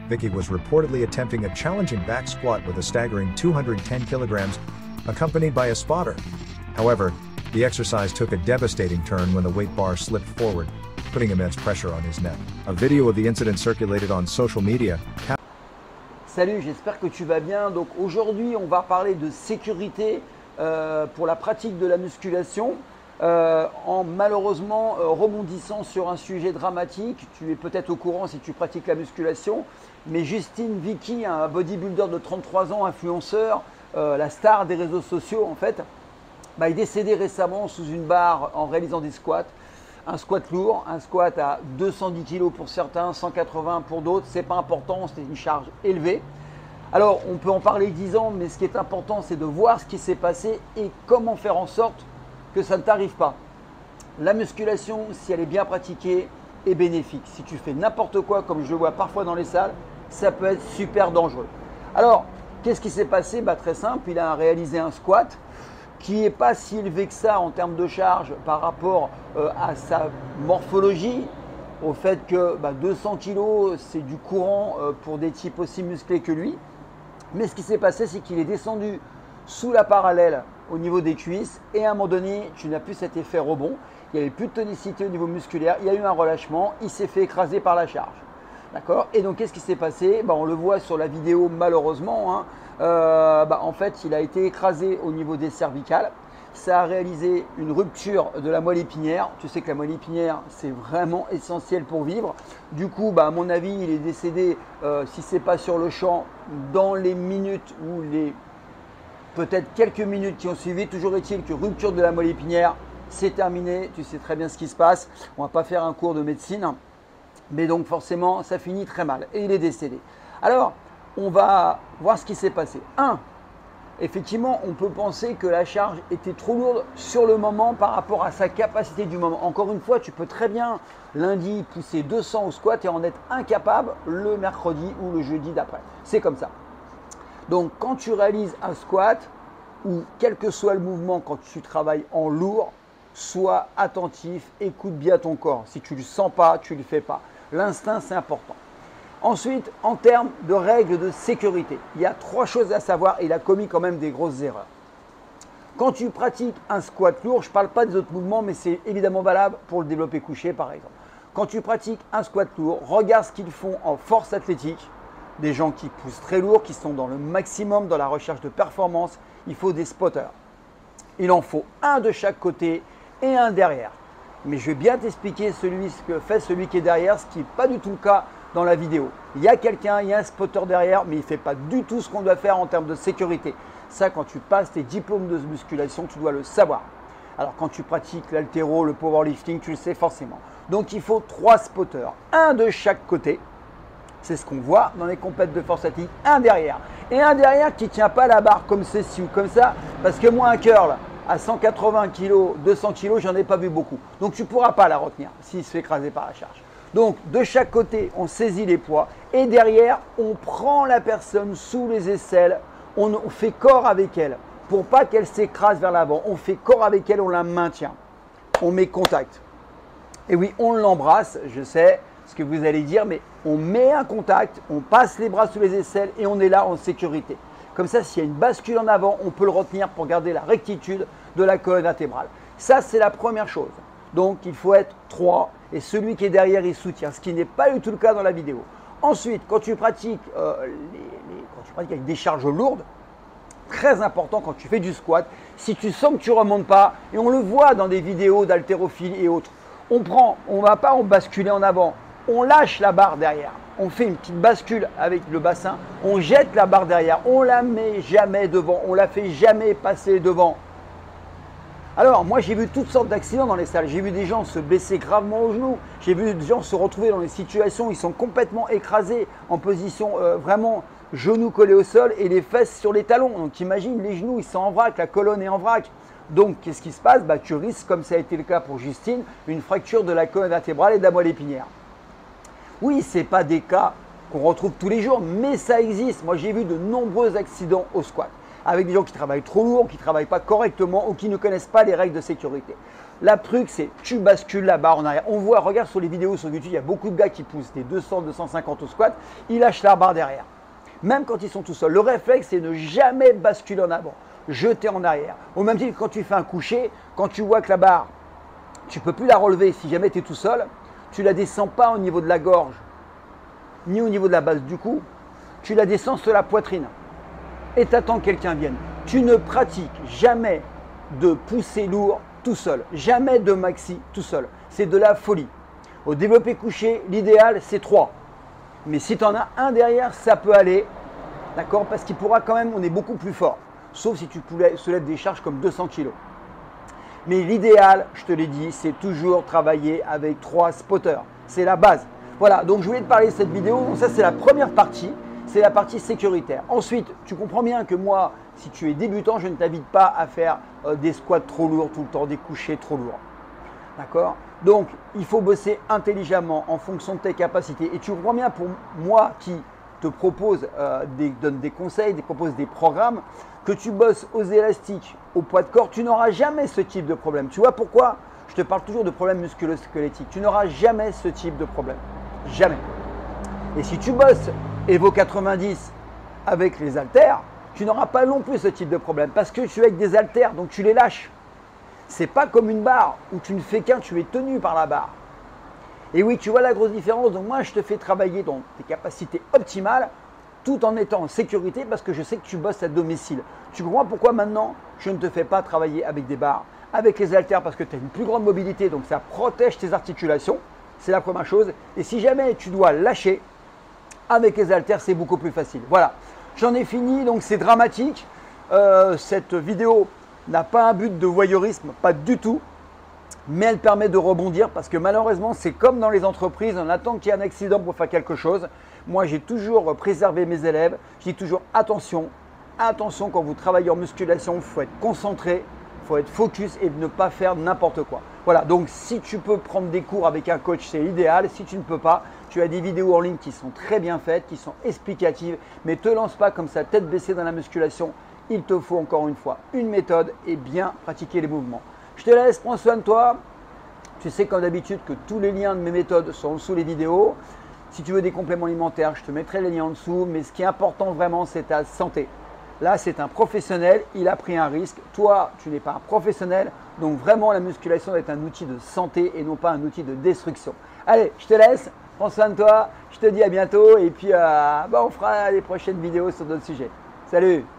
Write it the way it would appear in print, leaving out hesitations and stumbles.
Vicky was reportedly attempting a challenging back squat with a staggering 210 kilograms, accompanied by a spotter. However, the exercise took a devastating turn when the weight bar slipped forward, putting immense pressure on his neck. A video of the incident circulated on social media. Salut, j'espère que tu vas bien. Donc aujourd'hui, on va parler de sécurité pour la pratique de la musculation. En malheureusement rebondissant sur un sujet dramatique, tu es peut-être au courant si tu pratiques la musculation, mais Justine Vicky, un bodybuilder de 33 ans, influenceur, la star des réseaux sociaux en fait, est décédé récemment sous une barre en réalisant des squats. Un squat lourd, un squat à 210 kg pour certains, 180 pour d'autres, c'est pas important, c'est une charge élevée. Alors on peut en parler 10 ans, mais ce qui est important c'est de voir ce qui s'est passé et comment faire en sorte que ça ne t'arrive pas. La musculation, si elle est bien pratiquée, est bénéfique. Si tu fais n'importe quoi, comme je le vois parfois dans les salles, ça peut être super dangereux. Alors, qu'est-ce qui s'est passé? Très simple, il a réalisé un squat qui n'est pas si élevé que ça en termes de charge par rapport à sa morphologie, au fait que 200 kg, c'est du courant pour des types aussi musclés que lui. Mais ce qui s'est passé, c'est qu'il est descendu sous la parallèle au niveau des cuisses et à un moment donné, tu n'as plus cet effet rebond. Il n'y avait plus de tonicité au niveau musculaire, il y a eu un relâchement, il s'est fait écraser par la charge. D'accord? Et donc, qu'est-ce qui s'est passé? On le voit sur la vidéo malheureusement. En fait, il a été écrasé au niveau des cervicales. Ça a réalisé une rupture de la moelle épinière. Tu sais que la moelle épinière, c'est vraiment essentiel pour vivre. Du coup, à mon avis, il est décédé, si ce n'est pas sur le champ, dans les minutes ou les peut-être quelques minutes qui ont suivi. Toujours est-il que rupture de la moelle épinière, c'est terminé. Tu sais très bien ce qui se passe. On ne va pas faire un cours de médecine. Mais donc forcément, ça finit très mal et il est décédé. Alors, on va voir ce qui s'est passé. Effectivement, on peut penser que la charge était trop lourde sur le moment par rapport à sa capacité du moment. Encore une fois, tu peux très bien lundi pousser 200 au squat et en être incapable le mercredi ou le jeudi d'après. C'est comme ça. Donc, quand tu réalises un squat ou quel que soit le mouvement, quand tu travailles en lourd, sois attentif, écoute bien ton corps. Si tu ne le sens pas, tu ne le fais pas. L'instinct, c'est important. Ensuite, en termes de règles de sécurité, il y a 3 choses à savoir et il a commis quand même des grosses erreurs. Quand tu pratiques un squat lourd, je ne parle pas des autres mouvements, mais c'est évidemment valable pour le développé couché par exemple. Quand tu pratiques un squat lourd, regarde ce qu'ils font en force athlétique. Des gens qui poussent très lourd, qui sont dans le maximum dans la recherche de performance, il faut des spotters. Il en faut un de chaque côté et un derrière. Mais je vais bien t'expliquer ce que fait celui qui est derrière, ce qui n'est pas du tout le cas dans la vidéo. Il y a quelqu'un, il y a un spotter derrière, mais il ne fait pas du tout ce qu'on doit faire en termes de sécurité. Ça, quand tu passes tes diplômes de musculation, tu dois le savoir. Alors, quand tu pratiques l'haltéro, le powerlifting, tu le sais forcément. Donc, il faut 3 spotters, un de chaque côté. C'est ce qu'on voit dans les compètes de force athlétique, un derrière. Et un derrière qui ne tient pas la barre comme ceci ou comme ça, parce que moi, un curl à 180 kg, 200 kg, j'en ai pas vu beaucoup. Donc, tu ne pourras pas la retenir s'il se fait écraser par la charge. Donc, de chaque côté, on saisit les poids et derrière, on prend la personne sous les aisselles, on fait corps avec elle pour pas qu'elle s'écrase vers l'avant. On fait corps avec elle, on la maintient. On met contact. Et oui, on l'embrasse, je sais ce que vous allez dire, mais on met un contact, on passe les bras sous les aisselles et on est là en sécurité. Comme ça, s'il y a une bascule en avant, on peut le retenir pour garder la rectitude de la colonne vertébrale. Ça, c'est la première chose. Donc, il faut être 3 et celui qui est derrière, il soutient, ce qui n'est pas du tout le cas dans la vidéo. Ensuite, quand tu pratiques, avec des charges lourdes, très important quand tu fais du squat, si tu sens que tu ne remontes pas, et on le voit dans des vidéos d'haltérophilie et autres, on ne va pas basculer en avant, on lâche la barre derrière. On fait une petite bascule avec le bassin, on jette la barre derrière, on la met jamais devant, on la fait jamais passer devant. Alors, moi, j'ai vu toutes sortes d'accidents dans les salles. J'ai vu des gens se blesser gravement au genou. J'ai vu des gens se retrouver dans des situations où ils sont complètement écrasés en position vraiment genoux collés au sol et les fesses sur les talons. Donc, imagine, les genoux, ils sont en vrac, la colonne est en vrac. Donc, qu'est-ce qui se passe? Tu risques, comme ça a été le cas pour Justine, une fracture de la colonne vertébrale et de la moelle épinière. Oui, ce n'est pas des cas qu'on retrouve tous les jours, mais ça existe. Moi, j'ai vu de nombreux accidents au squat avec des gens qui travaillent trop lourd, qui ne travaillent pas correctement ou qui ne connaissent pas les règles de sécurité. La truc, c'est tu bascules la barre en arrière. On voit, regarde sur les vidéos sur YouTube, il y a beaucoup de gars qui poussent des 200, 250 au squat, ils lâchent la barre derrière. Même quand ils sont tout seuls. Le réflexe, c'est de jamais basculer en avant, jeter en arrière. Au même titre que quand tu fais un coucher, quand tu vois que la barre, tu ne peux plus la relever si jamais tu es tout seul, tu ne la descends pas au niveau de la gorge, ni au niveau de la base du cou, tu la descends sur la poitrine et tu attends que quelqu'un vienne. Tu ne pratiques jamais de pousser lourd tout seul, jamais de maxi tout seul. C'est de la folie. Au développé couché, l'idéal, c'est 3. Mais si tu en as un derrière, ça peut aller, d'accord? Parce qu'il pourra quand même, on est beaucoup plus fort. Sauf si tu soulèves des charges comme 200 kg. Mais l'idéal, je te l'ai dit, c'est toujours travailler avec 3 spotters. C'est la base. Voilà, donc je voulais te parler de cette vidéo. Donc ça, c'est la première partie. C'est la partie sécuritaire. Ensuite, tu comprends bien que moi, si tu es débutant, je ne t'invite pas à faire des squats trop lourds tout le temps, des couchers trop lourds. D'accord? Donc, il faut bosser intelligemment en fonction de tes capacités. Et tu comprends bien pour moi qui te propose, donne des conseils, propose des programmes, que tu bosses aux élastiques, au poids de corps, tu n'auras jamais ce type de problème. Tu vois pourquoi? Je te parle toujours de problèmes musculo-squelettiques. Tu n'auras jamais ce type de problème. Jamais. Et si tu bosses Evo 90 avec les haltères, tu n'auras pas non plus ce type de problème parce que tu es avec des haltères, donc tu les lâches. C'est pas comme une barre où tu ne fais qu'un, tu es tenu par la barre. Et oui, tu vois la grosse différence. Donc moi, je te fais travailler dans tes capacités optimales tout en étant en sécurité parce que je sais que tu bosses à domicile. Tu comprends pourquoi maintenant, je ne te fais pas travailler avec des barres, avec les haltères parce que tu as une plus grande mobilité, donc ça protège tes articulations. C'est la première chose. Et si jamais tu dois lâcher, avec les haltères, c'est beaucoup plus facile. Voilà, j'en ai fini, donc c'est dramatique. Cette vidéo n'a pas un but de voyeurisme, pas du tout, mais elle permet de rebondir parce que malheureusement, c'est comme dans les entreprises, on attend qu'il y ait un accident pour faire quelque chose. Moi, j'ai toujours préservé mes élèves. Je dis toujours attention, attention quand vous travaillez en musculation, il faut être concentré, il faut être focus et ne pas faire n'importe quoi. Voilà, donc si tu peux prendre des cours avec un coach, c'est idéal. Si tu ne peux pas, tu as des vidéos en ligne qui sont très bien faites, qui sont explicatives, mais ne te lance pas comme ça, tête baissée dans la musculation. Il te faut encore une fois une méthode et bien pratiquer les mouvements. Je te laisse, prends soin de toi. Tu sais comme d'habitude que tous les liens de mes méthodes sont en dessous les vidéos. Si tu veux des compléments alimentaires, je te mettrai les liens en dessous. Mais ce qui est important vraiment, c'est ta santé. Là, c'est un professionnel, il a pris un risque. Toi, tu n'es pas un professionnel. Donc vraiment, la musculation doit être un outil de santé et non pas un outil de destruction. Allez, je te laisse. Prends soin de toi. Je te dis à bientôt. Et puis, on fera les prochaines vidéos sur d'autres sujets. Salut!